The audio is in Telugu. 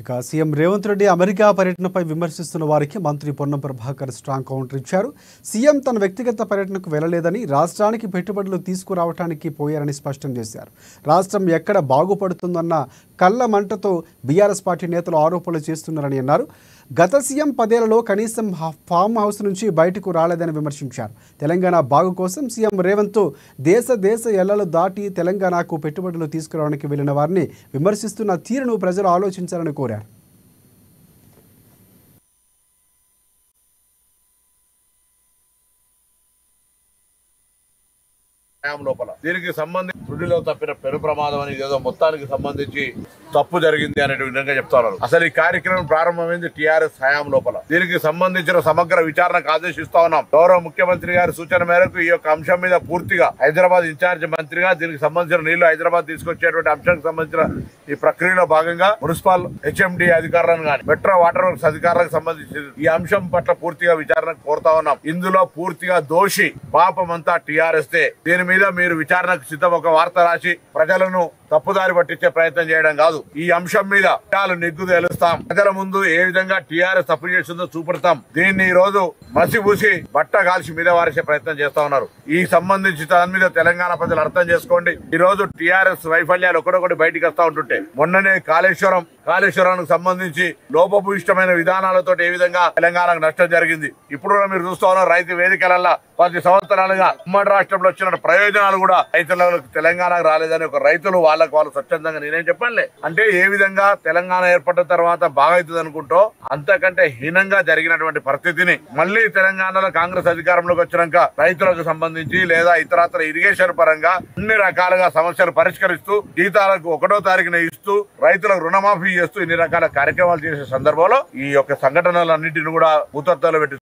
ఇక సీఎం రేవంత్ రెడ్డి అమెరికా పర్యటనపై విమర్శిస్తున్న వారికి మంత్రి పొన్నం ప్రభాకర్ స్ట్రాంగ్ కౌంటర్ ఇచ్చారు. సీఎం తన వ్యక్తిగత పర్యటనకు వెళ్లలేదని, రాష్ట్రానికి పెట్టుబడులు తీసుకురావడానికి పోయారని స్పష్టం చేశారు. రాష్ట్రం ఎక్కడ బాగుపడుతుందన్న కళ్ళ మంటతో బీఆర్ఎస్ పార్టీ నేతలు ఆరోపణలు చేస్తున్నారని అన్నారు. గత సీఎం 10 ఏళ్లలో కనీసం ఫామ్ హౌస్ నుంచి బయటకు రాలేదని విమర్శించారు. తెలంగాణ బాగు కోసం సీఎం రేవంత్ దేశ ఎల్లలు దాటి తెలంగాణకు పెట్టుబడులు తీసుకురావడానికి వెళ్లిన వారిని విమర్శిస్తున్న తీరును ప్రజలు ఆలోచించాలని కోరారు. లోపల దీనికి సంబంధించి త్రుడిలో తప్పిన పెను ప్రమాదం అని ఏదో మొత్తానికి సంబంధించి తప్పు జరిగింది అనే విధంగా చెప్తున్నారు. అసలు ఈ కార్యక్రమం ప్రారంభమైంది టీఆర్ఎస్ హయాం లోపల. దీనికి సంబంధించిన సమగ్ర విచారణకు ఆదేశిస్తా ఉన్నాం. గౌరవ ముఖ్యమంత్రి గారి సూచన మేరకు ఈ యొక్క అంశం మీద పూర్తిగా హైదరాబాద్ ఇన్ఛార్జ్ మంత్రిగా దీనికి సంబంధించిన నీళ్లు హైదరాబాద్ తీసుకొచ్చేటువంటి అంశానికి సంబంధించిన ఈ ప్రక్రియలో భాగంగా మున్సిపల్ హెచ్ఎండి అధికారులను కానీ మెట్రో వాటర్ వర్క్స్ అధికారులకు సంబంధించి ఈ అంశం పట్ల పూర్తిగా విచారణ కోరుతా ఉన్నాం. ఇందులో పూర్తిగా దోషి పాపమంతా టీఆర్ఎస్ దే. దీని మీద మీరు విచారణకు సిద్ధం. ఒక వార్త రాసి ప్రజలను తప్పుదారి పట్టించే ప్రయత్నం చేయడం కాదు. ఈ అంశం మీద నిగ్గు తేలుస్తాం. ప్రజల ముందు ఏ విధంగా టీఆర్ఎస్ తప్పు చేస్తుందో చూపెడతాం. దీన్ని ఈ రోజు మసిబూసి బట్ట కాల్చి మీద వారేసే ప్రయత్నం చేస్తా ఉన్నారు. ఈ సంబంధించి దాని మీద తెలంగాణ ప్రజలు అర్థం చేసుకోండి. ఈ రోజు టీఆర్ఎస్ వైఫల్యాలు ఒకటొకటి బయటికి వస్తా ఉంటుంటే మొన్ననే కాళేశ్వరానికి సంబంధించి లోపభూయిష్టమైన విధానాలతో ఏ విధంగా తెలంగాణకు నష్టం జరిగింది. ఇప్పుడు మీరు చూస్తా ఉన్నారు రైతు వేదికలల్లా 10 సంవత్సరాలుగా ఉమ్మడి రాష్ట్రంలో వచ్చిన ప్రయోజనాలు కూడా రైతులకు తెలంగాణకు రాలేదని ఒక రైతులు వాళ్ళు స్వచ్ఛందంగా నేనేం చెప్పానులే. అంటే ఏ విధంగా తెలంగాణ ఏర్పడిన తర్వాత బాగవుతుంది అనుకుంటూ అంతకంటే హీనంగా జరిగినటువంటి పరిస్థితిని మళ్లీ తెలంగాణలో కాంగ్రెస్ అధికారంలోకి వచ్చినాక రైతులకు సంబంధించి లేదా ఇతరత్ర ఇరిగేషన్ పరంగా అన్ని రకాలుగా సమస్యలు పరిష్కరిస్తూ జీతాలకు 1వ తారీఖున ఇస్తూ రైతులకు రుణమాఫీ చేస్తూ ఇన్ని రకాల కార్యక్రమాలు చేసే సందర్భంలో ఈ యొక్క సంఘటనలన్నింటినీ కూడా భూతత్వాలు పెట్టి